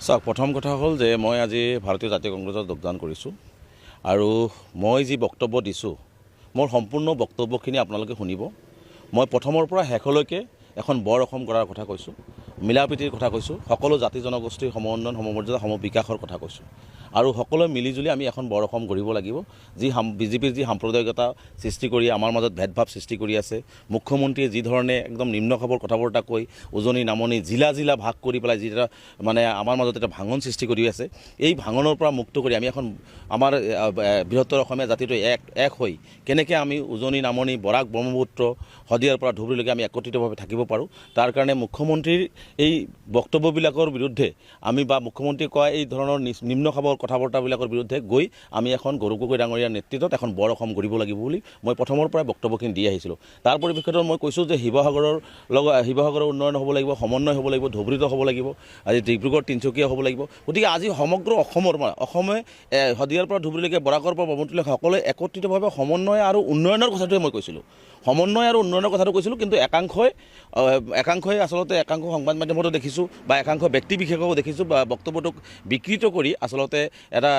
চাওক, প্ৰথম কথা হ'ল যে মই আজি ভাৰতীয় জাতীয় কংগ্ৰেছত যোগদান কৰিছোঁ আৰু মই যি বক্তব্য দিছোঁ মোৰ সম্পূৰ্ণ বক্তব্যখিনি আপোনালোকে শুনিব। মই প্ৰথমৰ পৰা শেষলৈকে এখন বৰ অসম কৰাৰ কথা কৈছোঁ, মিলাপ্ৰীতিৰ কথা কৈছোঁ, সকলো জাতি জনগোষ্ঠীৰ সমন্বয়ন সমমৰ্যাদা সমবিকাশৰ কথা কৈছোঁ আৰু সকলোৱে মিলিজুলি আমি এখন বৰ অসম গঢ়িব লাগিব। যি বিজেপিৰ যি সাম্প্ৰদায়িকতা সৃষ্টি কৰি আমাৰ মাজত ভেদভাৱ সৃষ্টি কৰি আছে, মুখ্যমন্ত্ৰীয়ে যি ধৰণে একদম নিম্ন খাবৰ কথা বতৰা কৈ উজনি নামনি জিলা জিলা ভাগ কৰি পেলাই যিটা মানে আমাৰ মাজত এটা ভাঙন সৃষ্টি কৰি আছে, এই ভাঙনৰ পৰা মুক্ত কৰি আমি এখন আমাৰ বৃহত্তৰ অসমীয়া জাতিটো এক হৈ কেনেকৈ আমি উজনি নামনি বৰাক ব্ৰহ্মপুত্ৰ শদিয়াৰ পৰা ধুবুৰীলৈকে আমি একত্ৰিতভাৱে থাকিব পাৰোঁ, তাৰ কাৰণে মুখ্যমন্ত্ৰীৰ এই বক্তব্যবিলাকৰ বিৰুদ্ধে আমি বা মুখ্যমন্ত্ৰীয়ে কোৱা এই ধৰণৰ নিম্ন খাবৰ কথা বতৰাবিলাকৰ বিৰুদ্ধে গৈ আমি এখন গৌৰৱ গগৈ ডাঙৰীয়াৰ নেতৃত্বত এখন বৰ অসম গঢ়িব লাগিব বুলি মই প্ৰথমৰ পৰাই বক্তব্যখিনি দি আহিছিলোঁ। তাৰ পৰিপ্ৰেক্ষিতত মই কৈছোঁ যে শিৱসাগৰৰ উন্নয়ন হ'ব লাগিব, সমন্বয় হ'ব লাগিব, ধুবুৰীতো হ'ব লাগিব, আজি ডিব্ৰুগড় তিনিচুকীয়া হ'ব লাগিব। গতিকে আজি সমগ্ৰ অসমে শদিয়াৰ পৰা ধুবুৰীলৈকে বৰাকৰ পৰা ব্ৰহ্মপুত্ৰলৈকে সকলোৱে একত্ৰিতভাৱে সমন্বয় আৰু উন্নয়নৰ কথাটোৱে মই কৈছিলোঁ, সমন্বয় আৰু উন্নয়নৰ কথাটো কৈছিলোঁ। কিন্তু একাংশই আচলতে একাংশ সংবাদ মাধ্যমতো দেখিছোঁ বা একাংশ ব্যক্তি বিশেষকো দেখিছোঁ বা বক্তব্যটোক বিকৃত কৰি আচলতে এটা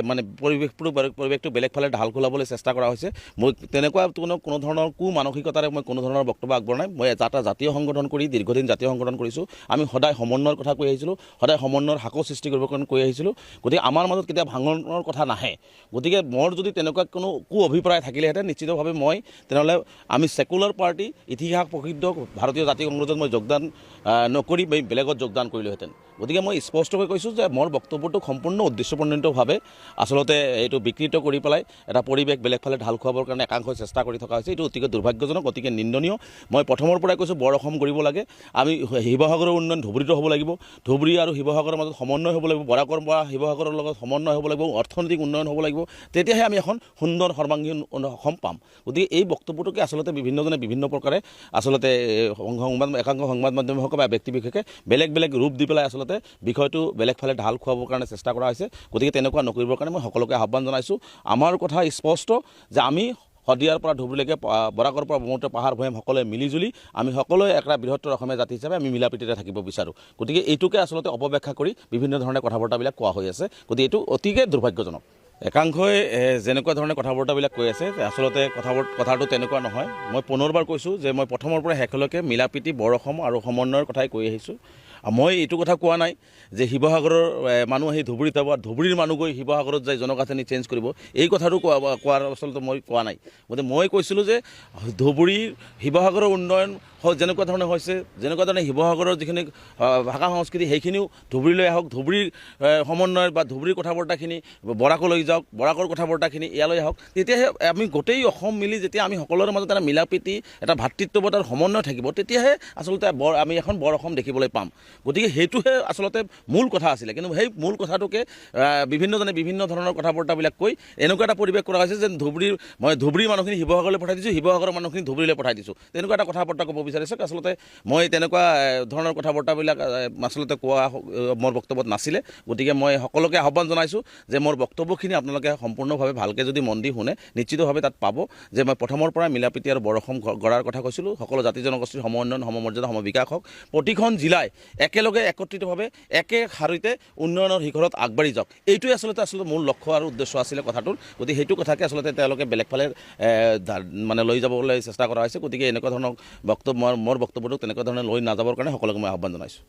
মানে পৰিৱেশটো বেলেগ ফালে ঢাল খোলাবলৈ চেষ্টা কৰা হৈছে। মই তেনেকুৱা কোনো ধৰণৰ মানসিকতাৰে মই কোনো ধৰণৰ বক্তব্য আগবঢ়া নাই। মই এটা জাতীয় সংগঠন কৰি দীৰ্ঘদিন জাতীয় সংগঠন কৰিছোঁ। আমি সদায় সমন্বয়ৰ কথা কৈ আহিছিলোঁ, সদায় সমন্বয়ৰ হাকো সৃষ্টি কৰিবৰ কাৰণে কৈ আহিছিলোঁ। গতিকে আমাৰ মাজত কেতিয়া ভাঙনৰ কথা নাহে। গতিকে মোৰ যদি তেনেকুৱা কোনো অভিপ্ৰায় থাকিলেহেঁতেন নিশ্চিতভাৱে মই তেনেহ'লে আমি ছেকুলাৰ পাৰ্টি ইতিহাস প্ৰসিদ্ধ ভাৰতীয় জাতীয় কংগ্ৰেছত মই যোগদান নকৰি বেলেগত যোগদান কৰিলোহেঁতেন। গতিকে মই স্পষ্টকৈ কৈছোঁ যে মোৰ বক্তব্যটোক সম্পূৰ্ণ উদ্দেশ্যপ্ৰণোদিতভাৱে আচলতে এইটো বিকৃত কৰি পেলাই এটা পৰিৱেশ বেলেগ ফালে ঢাল খুৱাবৰ কাৰণে একাংশই চেষ্টা কৰি থকা হৈছে। এইটো অতিকৈ দুৰ্ভাগ্যজনক, অতিকৈ নিন্দনীয়। মই প্ৰথমৰ পৰাই কৈছোঁ বৰ অসম কৰিব লাগে। আমি শিৱসাগৰৰ উন্নয়ন ধুবুৰীতো হ'ব লাগিব, ধুবুৰী আৰু শিৱসাগৰৰ মাজত সমন্বয় হ'ব লাগিব, বৰাকৰ পৰা শিৱসাগৰৰ লগত সমন্বয় হ'ব লাগিব, অৰ্থনৈতিক উন্নয়ন হ'ব লাগিব, তেতিয়াহে আমি এখন সুন্দৰ সৰ্বাংগীন অসম পাম। গতিকে এই বক্তব্যটোকে আচলতে বিভিন্নজনে বিভিন্ন প্ৰকাৰে আচলতে একাংশ সংবাদ মাধ্যম হওক বা ব্যক্তি বিশেষে বেলেগ বেলেগ ৰূপ দি পেলাই আচলতে বিষয়টো বেলেগ ফালে ঢাল খুৱাবৰ কাৰণে চেষ্টা কৰা হৈছে। গতিকে তেনেকুৱা নকৰিবৰ কাৰণে মই সকলোকে আহ্বান জনাইছোঁ। আমাৰ কথা স্পষ্ট যে আমি শদিয়াৰ পৰা ধুবুৰীলৈকে বৰাকৰ পৰা ব্ৰহ্মপুত্ৰ পাহাৰ ভৈয়াম সকলোৱে মিলিজুলি আমি সকলোৱে এটা বৃহত্তৰ অসমীয়া জাতি হিচাপে আমি মিলাপ্ৰীতিৰে থাকিব বিচাৰোঁ। গতিকে এইটোকে আচলতে অপব্যাখ্যা কৰি বিভিন্ন ধৰণে কথা বতৰাবিলাক কোৱা হৈ আছে। গতিকে এইটো অতিকৈ দুৰ্ভাগ্যজনক। একাংশই যেনেকুৱা ধৰণে কথা বতৰাবিলাক কৈ আছে আচলতে কথাটো তেনেকুৱা নহয়। মই পুনৰবাৰ কৈছোঁ যে মই প্ৰথমৰ পৰা শেষলৈকে মিলাপ্ৰীতি বৰ অসম আৰু সমন্বয়ৰ কথাই কৈ আহিছোঁ। মই এইটো কথা কোৱা নাই যে শিৱসাগৰৰ মানুহ আহি ধুবুৰীত যাব, ধুবুৰীৰ মানুহ গৈ শিৱসাগৰত যাই জনগাঁথনি চেঞ্জ কৰিব, এই কথাটো কোৱাৰ আচলতে মই কোৱা নাই। গতিকে মই কৈছিলোঁ যে ধুবুৰীৰ শিৱসাগৰৰ উন্নয়ন যেনেকুৱা ধৰণে হৈছে, যেনেকুৱা ধৰণে শিৱসাগৰৰ যিখিনি ভাষা সংস্কৃতি সেইখিনিও ধুবুৰীলৈ আহক, ধুবুৰীৰ সমন্বয়ৰ বা ধুবুৰীৰ কথা বতৰাখিনি বৰাকলৈ যাওক, বৰাকৰ কথা বতৰাখিনি ইয়ালৈ আহক, তেতিয়াহে আমি গোটেই অসম মিলি যেতিয়া আমি সকলোৰে মাজত এটা মিলাপ্ৰীতি এটা ভাতৃত্ববোধৰ সমন্বয় থাকিব, তেতিয়াহে আচলতে আমি এখন বৰ অসম দেখিবলৈ পাম। গতিকে সেইটোহে আচলতে মূল কথা আছিলে। কিন্তু সেই মূল কথাটোকে বিভিন্নজনে বিভিন্ন ধৰণৰ কথা বতৰাবিলাক কৈ এনেকুৱা এটা পৰিৱেশ কৰা হৈছে যেন মই ধুবুৰীৰ মানুহখিনি শিৱসাগৰলৈ পঠাই দিছোঁ, শিৱসাগৰৰ মানুহখিনি ধুবুৰীলৈ পঠাই দিছোঁ, তেনেকুৱা এটা কথা বতৰা ক'ব বিচাৰিছে। আচলতে মই তেনেকুৱা ধৰণৰ কথা বতৰাবিলাক আচলতে কোৱা মোৰ বক্তব্যত নাছিলে। গতিকে মই সকলোকে আহ্বান জনাইছোঁ যে মোৰ বক্তব্যখিনি আপোনালোকে সম্পূৰ্ণভাৱে ভালকৈ যদি মন দি শুনে নিশ্চিতভাৱে তাত পাব যে মই প্ৰথমৰ পৰা মিলাপ্ৰীতি আৰু বৰ অসম গঢ়াৰ কথা কৈছিলোঁ। সকলো জাতি জনগোষ্ঠীৰ সমন্বয়ন সমমৰ্যাদা সমবিকাশ হওক, প্ৰতিখন জিলাই একেলগে একত্ৰিতভাৱে একে শাৰীতে উন্নয়নৰ শিখৰত আগবাঢ়ি যাওক, এইটোৱে আচলতে মূল লক্ষ্য আৰু উদ্দেশ্য আছিলে কথাটোৰ। গতিকে সেইটো কথাকে আচলতে তেওঁলোকে বেলেগ ফালে মানে লৈ যাবলৈ চেষ্টা কৰা হৈছে। গতিকে এনেকুৱা ধৰণৰ মোৰ বক্তব্যটো তেনেকুৱা ধৰণে লৈ নাযাবৰ কাৰণে সকলোকে মই আহ্বান জনাইছোঁ।